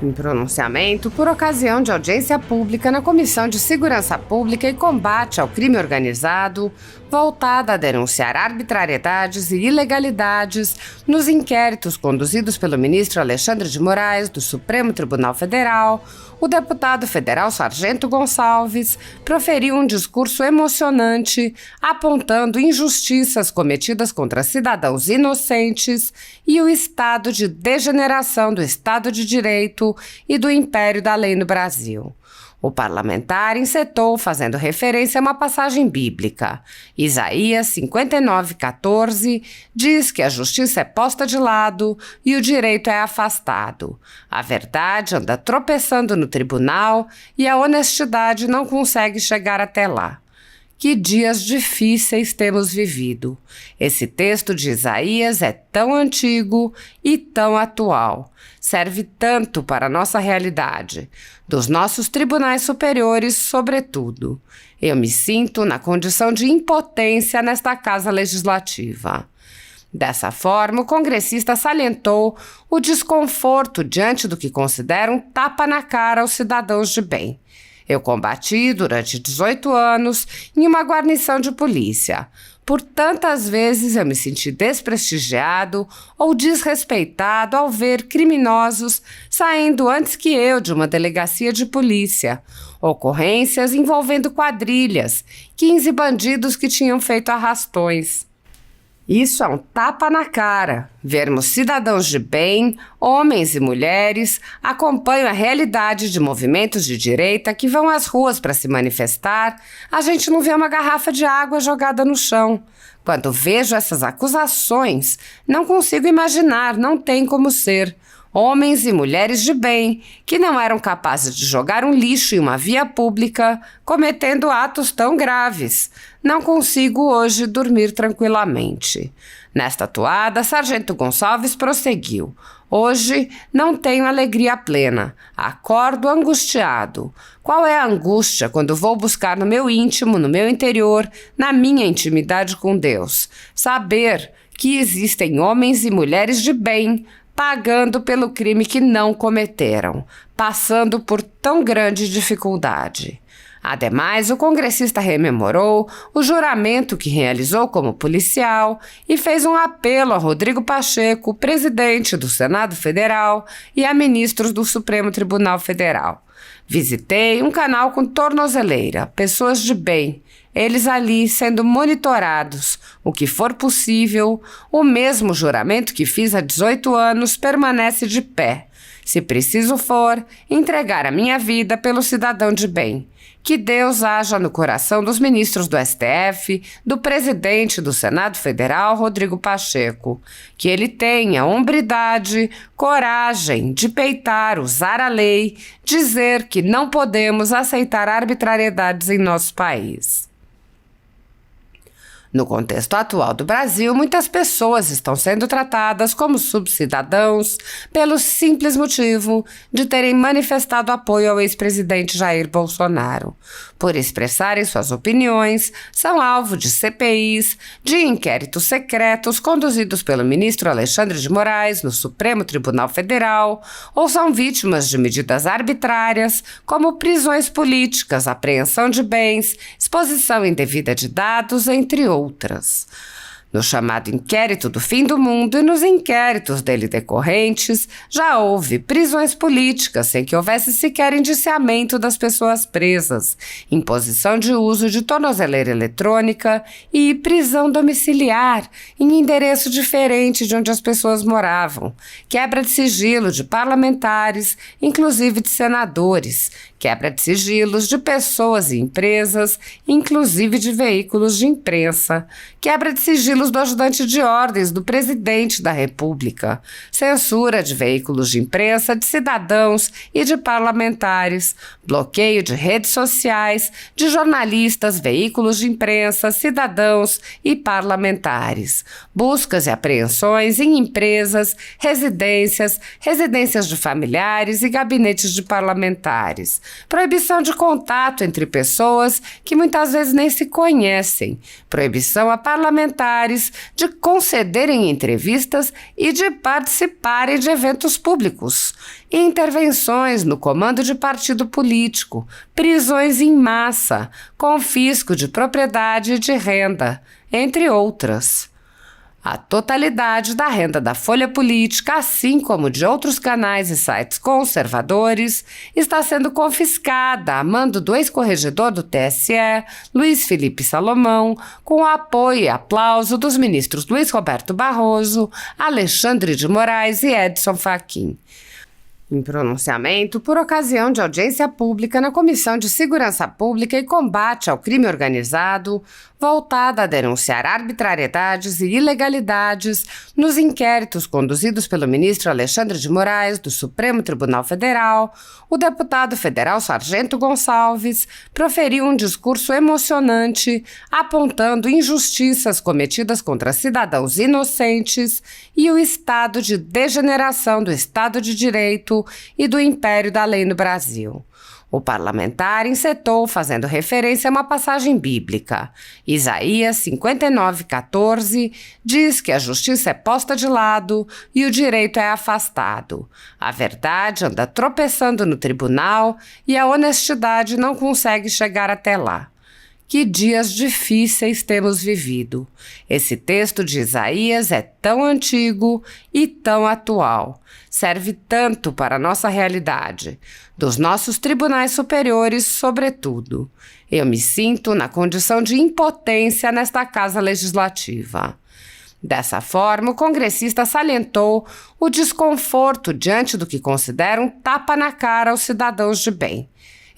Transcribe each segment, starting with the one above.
Em pronunciamento por ocasião de audiência pública na Comissão de Segurança Pública e Combate ao Crime Organizado, voltada a denunciar arbitrariedades e ilegalidades nos inquéritos conduzidos pelo ministro Alexandre de Moraes do Supremo Tribunal Federal, o deputado federal Sargento Gonçalves proferiu um discurso emocionante apontando injustiças cometidas contra cidadãos inocentes e o estado de degeneração do Estado de Direito e do império da lei no Brasil. O parlamentar encetou fazendo referência a uma passagem bíblica. Isaías 59:14 diz que a justiça é posta de lado e o direito é afastado. A verdade anda tropeçando no tribunal e a honestidade não consegue chegar até lá. Que dias difíceis temos vivido. Esse texto de Isaías é tão antigo e tão atual. Serve tanto para a nossa realidade, dos nossos tribunais superiores, sobretudo. Eu me sinto na condição de impotência nesta Casa Legislativa. Dessa forma, o congressista salientou o desconforto diante do que considera um tapa na cara aos cidadãos de bem. Eu combati durante 18 anos em uma guarnição de polícia. Por tantas vezes eu me senti desprestigiado ou desrespeitado ao ver criminosos saindo antes que eu de uma delegacia de polícia. Ocorrências envolvendo quadrilhas, 15 bandidos que tinham feito arrastões. Isso é um tapa na cara. Vermos cidadãos de bem, homens e mulheres, acompanham a realidade de movimentos de direita que vão às ruas para se manifestar. A gente não vê uma garrafa de água jogada no chão. Quando vejo essas acusações, não consigo imaginar, não tem como ser. Homens e mulheres de bem, que não eram capazes de jogar um lixo em uma via pública, cometendo atos tão graves. Não consigo hoje dormir tranquilamente. Nesta toada, Sargento Gonçalves prosseguiu. Hoje não tenho alegria plena. Acordo angustiado. Qual é a angústia quando vou buscar no meu íntimo, no meu interior, na minha intimidade com Deus? Saber que existem homens e mulheres de bem, pagando pelo crime que não cometeram, passando por tão grande dificuldade. Ademais, o congressista rememorou o juramento que realizou como policial e fez um apelo a Rodrigo Pacheco, presidente do Senado Federal, e a ministros do Supremo Tribunal Federal. Visitei um canal com tornozeleira, pessoas de bem, eles ali sendo monitorados, o que for possível. O mesmo juramento que fiz há 18 anos permanece de pé. Se preciso for, entregar a minha vida pelo cidadão de bem. Que Deus haja no coração dos ministros do STF, do presidente do Senado Federal, Rodrigo Pacheco. Que ele tenha hombridade, coragem de peitar, usar a lei, dizer que não podemos aceitar arbitrariedades em nosso país. No contexto atual do Brasil, muitas pessoas estão sendo tratadas como subcidadãos pelo simples motivo de terem manifestado apoio ao ex-presidente Jair Bolsonaro. Por expressarem suas opiniões, são alvo de CPIs, de inquéritos secretos conduzidos pelo ministro Alexandre de Moraes no Supremo Tribunal Federal, ou são vítimas de medidas arbitrárias, como prisões políticas, apreensão de bens, exposição indevida de dados, entre outras. No chamado inquérito do fim do mundo e nos inquéritos dele decorrentes, já houve prisões políticas sem que houvesse sequer indiciamento das pessoas presas, imposição de uso de tornozeleira eletrônica e prisão domiciliar em endereço diferente de onde as pessoas moravam, quebra de sigilo de parlamentares, inclusive de senadores, quebra de sigilos de pessoas e empresas, inclusive de veículos de imprensa, quebra de sigilos do ajudante de ordens do presidente da República, censura de veículos de imprensa, de cidadãos e de parlamentares, bloqueio de redes sociais, de jornalistas, veículos de imprensa, cidadãos e parlamentares, buscas e apreensões em empresas, residências de familiares e gabinetes de parlamentares, proibição de contato entre pessoas que muitas vezes nem se conhecem, proibição a parlamentares de concederem entrevistas e de participarem de eventos públicos, e intervenções no comando de partido político, prisões em massa, confisco de propriedade e de renda, entre outras. A totalidade da renda da Folha Política, assim como de outros canais e sites conservadores, está sendo confiscada a mando do ex-corregedor do TSE, Luiz Felipe Salomão, com o apoio e aplauso dos ministros Luiz Roberto Barroso, Alexandre de Moraes e Edson Fachin. Em pronunciamento, por ocasião de audiência pública na Comissão de Segurança Pública e Combate ao Crime Organizado, voltada a denunciar arbitrariedades e ilegalidades nos inquéritos conduzidos pelo ministro Alexandre de Moraes do Supremo Tribunal Federal, o deputado federal Sargento Gonçalves proferiu um discurso emocionante apontando injustiças cometidas contra cidadãos inocentes e o estado de degeneração do Estado de Direito e do império da lei no Brasil. O parlamentar encetou fazendo referência a uma passagem bíblica. Isaías 59:14 diz que a justiça é posta de lado e o direito é afastado. A verdade anda tropeçando no tribunal e a honestidade não consegue chegar até lá. Que dias difíceis temos vivido. Esse texto de Isaías é tão antigo e tão atual. Serve tanto para a nossa realidade, dos nossos tribunais superiores, sobretudo. Eu me sinto na condição de impotência nesta Casa Legislativa. Dessa forma, o congressista salientou o desconforto diante do que considera um tapa na cara aos cidadãos de bem.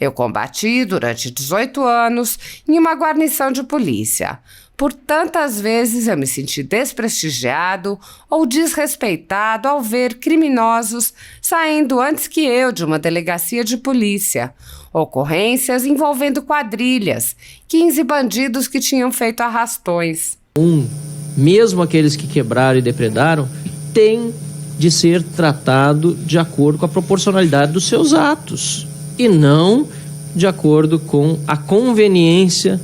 Eu combati durante 18 anos em uma guarnição de polícia. Por tantas vezes eu me senti desprestigiado ou desrespeitado ao ver criminosos saindo antes que eu de uma delegacia de polícia. Ocorrências envolvendo quadrilhas, 15 bandidos que tinham feito arrastões. Mesmo aqueles que quebraram e depredaram, tem de ser tratado de acordo com a proporcionalidade dos seus atos. E não de acordo com a conveniência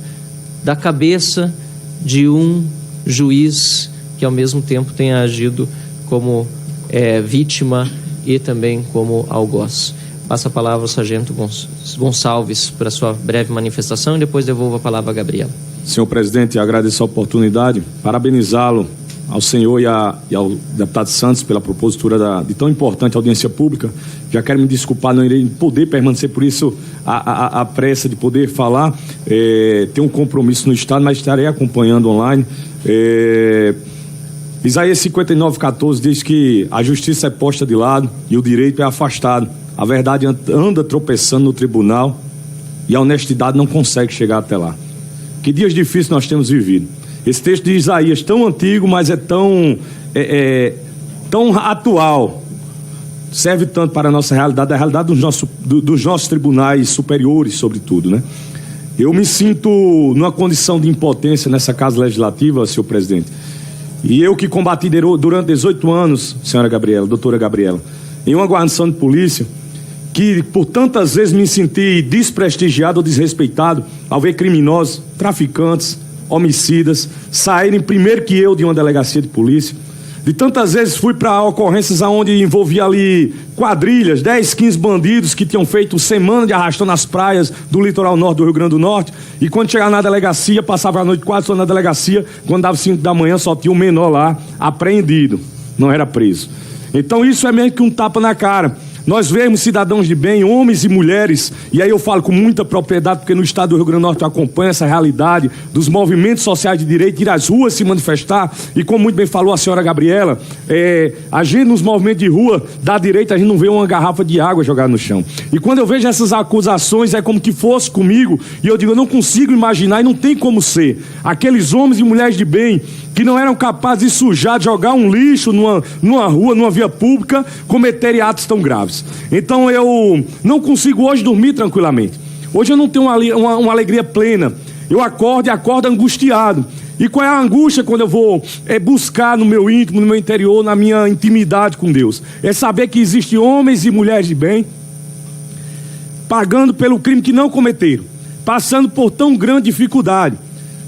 da cabeça de um juiz que ao mesmo tempo tenha agido como vítima e também como algoz. Passa a palavra ao Sargento Gonçalves para a sua breve manifestação e depois devolvo a palavra a Gabriela. Senhor presidente, agradeço a oportunidade, parabenizá-lo ao senhor e ao deputado Santos pela propositura de tão importante audiência pública. Já quero me desculpar, não irei poder permanecer, por isso a pressa de poder falar. Tenho um compromisso no Estado, mas estarei acompanhando online. Isaías 59:14 diz que a justiça é posta de lado e o direito é afastado. A verdade anda tropeçando no tribunal e a honestidade não consegue chegar até lá. Que dias difíceis nós temos vivido. Esse texto de Isaías, tão antigo, mas é tão atual, serve tanto para a nossa realidade, a realidade dos nossos tribunais superiores, sobretudo, né? Eu me sinto numa condição de impotência nessa Casa Legislativa, senhor presidente. E eu que combati durante 18 anos, senhora Gabriela, doutora Gabriela, em uma guarnição de polícia, que por tantas vezes me senti desprestigiado ou desrespeitado ao ver criminosos, traficantes, homicidas saírem primeiro que eu de uma delegacia de polícia. De tantas vezes fui para ocorrências onde envolvia ali quadrilhas, 10, 15 bandidos que tinham feito semana de arrastão nas praias do litoral norte do Rio Grande do Norte, e quando chegava na delegacia, passava a noite 4 horas na delegacia, quando dava 5 da manhã só tinha um menor lá apreendido, não era preso. Então isso é meio que um tapa na cara. Nós vemos cidadãos de bem, homens e mulheres, e aí eu falo com muita propriedade, porque no estado do Rio Grande do Norte eu acompanho essa realidade dos movimentos sociais de direito, ir às ruas se manifestar, e como muito bem falou a senhora Gabriela, a gente nos movimentos de rua da direita, a gente não vê uma garrafa de água jogada no chão. E quando eu vejo essas acusações, é como que fosse comigo, e eu digo, eu não consigo imaginar, e não tem como ser, aqueles homens e mulheres de bem, que não eram capazes de sujar, de jogar um lixo numa rua, numa via pública, cometerem atos tão graves. Então eu não consigo hoje dormir tranquilamente. Hoje eu não tenho uma alegria plena. Eu acordo angustiado. E qual é a angústia quando eu vou buscar no meu íntimo, no meu interior, na minha intimidade com Deus? É saber que existem homens e mulheres de bem, pagando pelo crime que não cometeram, passando por tão grande dificuldade.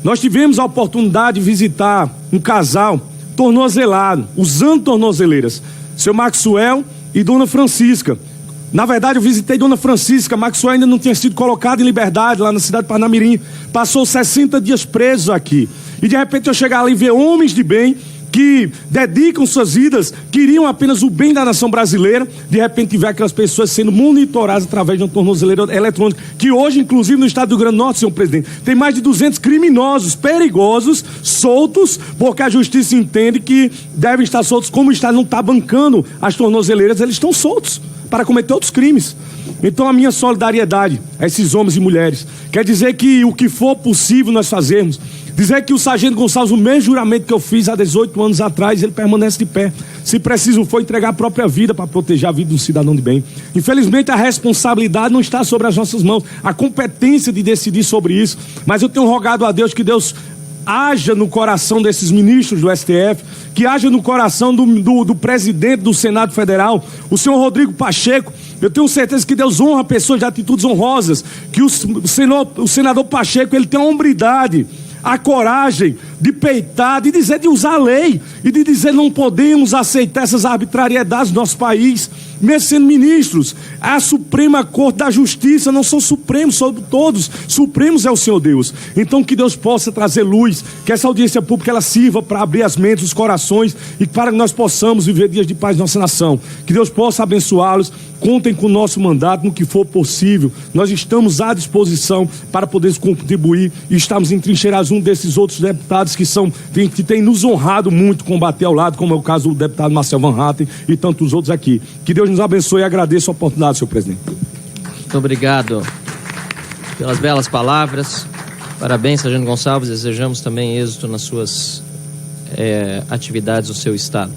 Nós tivemos a oportunidade de visitar um casal tornozelado, usando tornozeleiras, seu Maxwell e Dona Francisca. Na verdade, eu visitei Dona Francisca. Maxwell ainda não tinha sido colocado em liberdade lá na cidade de Parnamirim. Passou 60 dias preso aqui. E de repente eu chegar lá e ver homens de bem que dedicam suas vidas, queriam apenas o bem da nação brasileira. De repente ver aquelas pessoas sendo monitoradas através de uma tornozeleira eletrônica, que hoje, inclusive no estado do Rio Grande do Norte, senhor presidente, tem mais de 200 criminosos perigosos soltos, porque a justiça entende que devem estar soltos. Como o estado não está bancando as tornozeleiras, eles estão soltos para cometer outros crimes. Então a minha solidariedade a esses homens e mulheres quer dizer que o que for possível nós fazermos. Dizer que o sargento Gonçalves, o mesmo juramento que eu fiz há 18 anos atrás, ele permanece de pé. Se preciso for, entregar a própria vida para proteger a vida de um cidadão de bem. Infelizmente a responsabilidade não está sobre as nossas mãos, a competência de decidir sobre isso. Mas eu tenho rogado a Deus que Deus haja no coração desses ministros do STF, que haja no coração do presidente do Senado Federal, o senhor Rodrigo Pacheco. Eu tenho certeza que Deus honra pessoas de atitudes honrosas, que o senador Pacheco, ele tem a hombridade, a coragem de peitar, de dizer, de usar a lei e de dizer: não podemos aceitar essas arbitrariedades do nosso país. Mesmo sendo ministros, a Suprema Corte da Justiça não são supremos sobre todos, supremos é o Senhor Deus. Então que Deus possa trazer luz, que essa audiência pública ela sirva para abrir as mentes, os corações, e para que nós possamos viver dias de paz em nossa nação. Que Deus possa abençoá-los. Contem com o nosso mandato no que for possível. Nós estamos à disposição para poder contribuir e estamos entrincheirados um desses outros deputados que tem nos honrado muito combater ao lado, como é o caso do deputado Marcel Van Hatten e tantos outros aqui. Que Deus nos abençoe e agradeço a oportunidade, senhor presidente. Muito obrigado pelas belas palavras. Parabéns, sargento Gonçalves. Desejamos também êxito nas suas atividades do seu estado.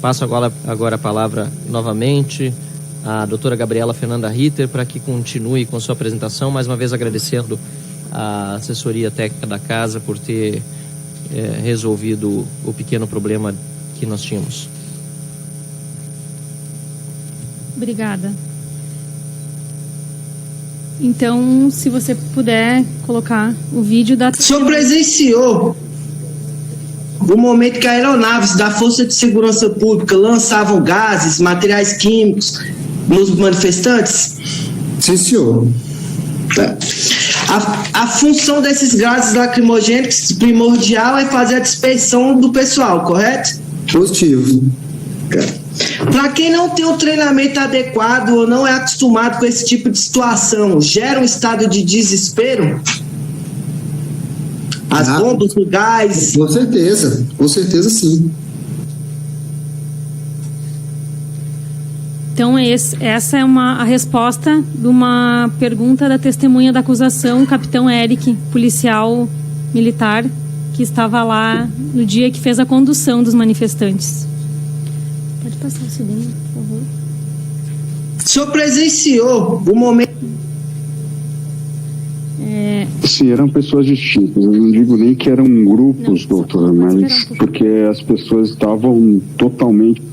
Passo agora a palavra novamente à doutora Gabriela Fernanda Ritter para que continue com sua apresentação, mais uma vez agradecendo a assessoria técnica da casa por ter resolvido o pequeno problema que nós tínhamos. Obrigada. Então, se você puder colocar o vídeo da... O senhor presenciou o momento que aeronaves da Força de Segurança Pública lançavam gases, materiais químicos nos manifestantes? Sim, senhor. Tá. A função desses gases lacrimogênicos primordial é fazer a dispersão do pessoal, correto? Positivo. Para quem não tem um treinamento adequado ou não é acostumado com esse tipo de situação, gera um estado de desespero? As bombas, o gás? Com certeza sim. Então, essa é a resposta de uma pergunta da testemunha da acusação, o capitão Eric, policial militar, que estava lá no dia que fez a condução dos manifestantes. Pode passar o segundo, por favor. O senhor presenciou o momento... Sim, eram pessoas distintas. Eu não digo nem que eram grupos, doutora, mas porque as pessoas estavam totalmente...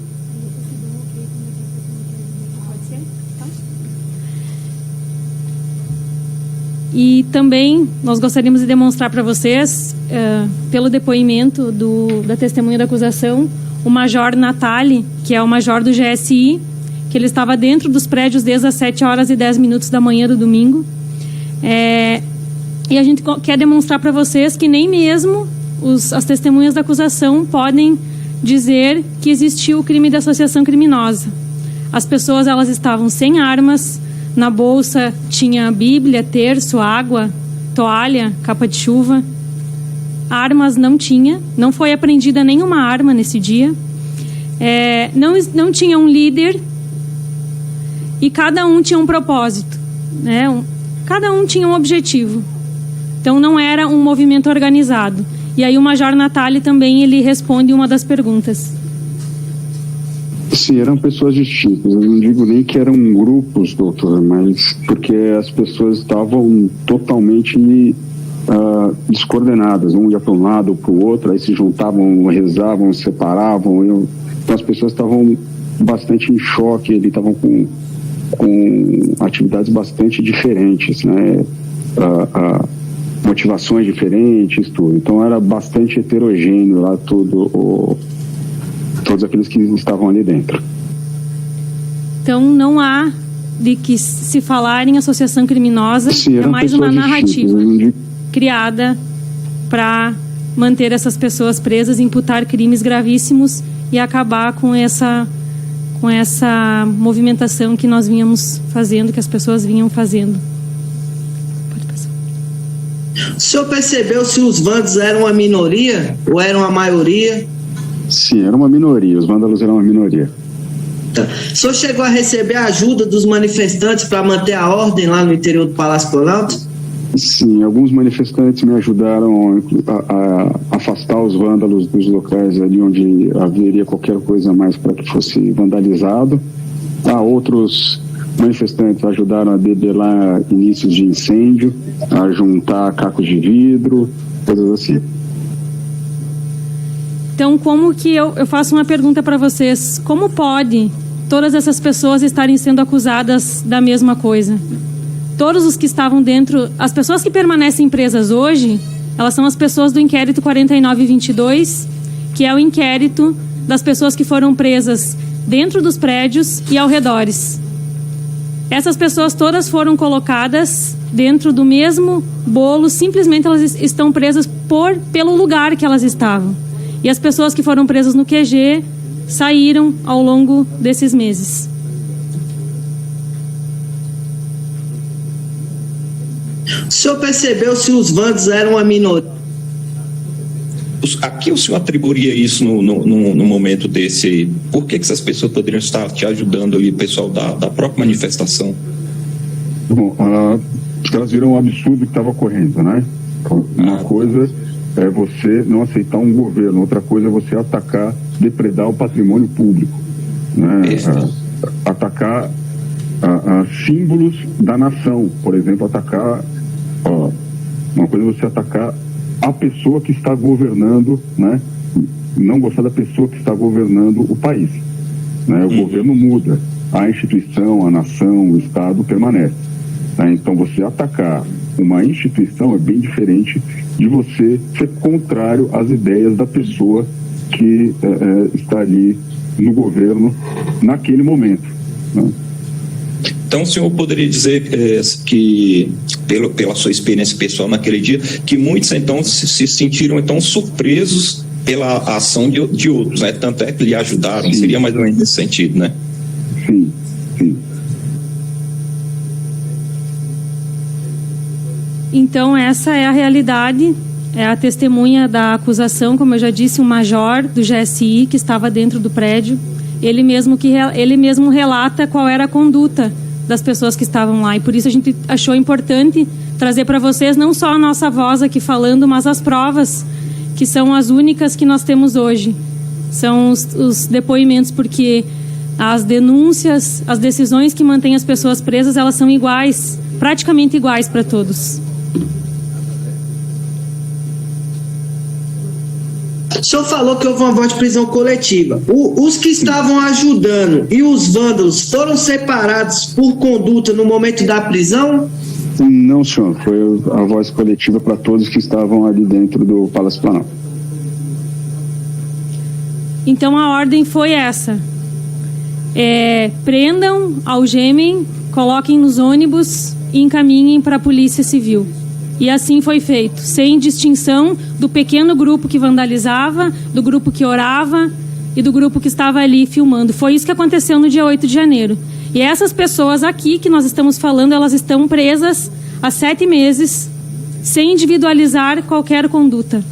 E também nós gostaríamos de demonstrar para vocês, pelo depoimento da testemunha da acusação, o Major Natali, que é o major do GSI, que ele estava dentro dos prédios desde as 7h10 da manhã do domingo. E a gente quer demonstrar para vocês que nem mesmo as testemunhas da acusação podem dizer que existiu o crime de associação criminosa. As pessoas elas estavam sem armas. Na bolsa tinha Bíblia, terço, água, toalha, capa de chuva. Armas não tinha, não foi apreendida nenhuma arma nesse dia. Não tinha um líder e cada um tinha um propósito, né? Cada um tinha um objetivo. Então não era um movimento organizado. E aí o Major Natali também ele responde uma das perguntas. Sim, eram pessoas distintas. Eu não digo nem que eram grupos, doutora, mas porque as pessoas estavam totalmente descoordenadas. Um ia para um lado ou para o outro, aí se juntavam, rezavam, se separavam. Então as pessoas estavam bastante em choque, eles estavam com com atividades bastante diferentes, né? Motivações diferentes, tudo. Então era bastante heterogêneo lá todos aqueles que estavam ali dentro. Então não há de que se falar em associação criminosa. Sim, é mais uma narrativa distintas, criada para manter essas pessoas presas, imputar crimes gravíssimos e acabar com essa movimentação que nós vínhamos fazendo, que as pessoas vinham fazendo. Pode passar. O senhor percebeu se os vândalos eram uma minoria ou eram a maioria? Sim, era uma minoria, os vândalos eram uma minoria. Tá. O senhor chegou a receber a ajuda dos manifestantes para manter a ordem lá no interior do Palácio Planalto? Sim, alguns manifestantes me ajudaram a afastar os vândalos dos locais ali onde haveria qualquer coisa a mais para que fosse vandalizado. Outros manifestantes ajudaram a debelar inícios de incêndio, a juntar cacos de vidro, coisas assim. Então, como que eu faço uma pergunta para vocês? Como pode todas essas pessoas estarem sendo acusadas da mesma coisa? Todos os que estavam dentro, as pessoas que permanecem presas hoje, elas são as pessoas do inquérito 4922, que é o inquérito das pessoas que foram presas dentro dos prédios e ao redores. Essas pessoas todas foram colocadas dentro do mesmo bolo, simplesmente elas estão presas pelo lugar que elas estavam. E as pessoas que foram presas no QG saíram ao longo desses meses. O senhor percebeu se os vândalos eram uma minoria? Aqui o senhor atribuiria isso no momento desse? Por que essas pessoas poderiam estar te ajudando ali, o pessoal da própria manifestação? Bom, elas viram um absurdo que estava ocorrendo, né? Uma coisa é você não aceitar um governo, outra coisa é você atacar, depredar o patrimônio público, né? Atacar símbolos da nação, por exemplo, atacar uma coisa é você atacar a pessoa que está governando, né? Não gostar da pessoa que está governando o país, né? O governo muda, a instituição, a nação, o Estado permanece, né? Então você atacar uma instituição é bem diferente de você ser contrário às ideias da pessoa que está ali no governo naquele momento, né? Então o senhor poderia dizer que, pela sua experiência pessoal naquele dia, que muitos então se sentiram então surpresos pela ação de outros, né? Tanto é que lhe ajudaram. Sim. Seria mais ou menos nesse sentido, né? Sim, sim. Então essa é a realidade, é a testemunha da acusação, como eu já disse, um major do GSI que estava dentro do prédio. Ele mesmo relata qual era a conduta das pessoas que estavam lá, e por isso a gente achou importante trazer para vocês não só a nossa voz aqui falando, mas as provas, que são as únicas que nós temos hoje. São os depoimentos, porque as denúncias, as decisões que mantêm as pessoas presas, elas são iguais, praticamente iguais para todos. O senhor falou que houve uma voz de prisão coletiva. Os que estavam ajudando e os vândalos foram separados por conduta no momento da prisão? Não, senhor. Foi a voz coletiva para todos que estavam ali dentro do Palácio Planalto. Então a ordem foi essa. Prendam, algemem, coloquem nos ônibus e encaminhem para a Polícia Civil. E assim foi feito, sem distinção do pequeno grupo que vandalizava, do grupo que orava e do grupo que estava ali filmando. Foi isso que aconteceu no dia 8 de janeiro. E essas pessoas aqui que nós estamos falando, elas estão presas há 7 meses, sem individualizar qualquer conduta.